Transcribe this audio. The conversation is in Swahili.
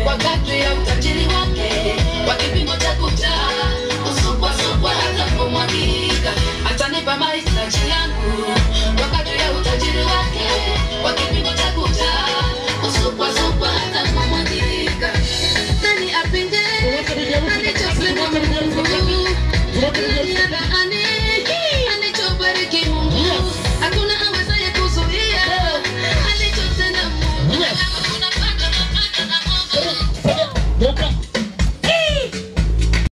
Wakati ya utajiri wake wa kipimo cha kuja usukwa hata kumwagika atanipa mahitaji yangu wakati ya utajiri wake wa kipimo cha kuja usukwa hata kumwagika nani apinde alichosema Mungu nani adaani alichobariki Mungu hakuna awezaye kuzuia alichotenda Mungu. Look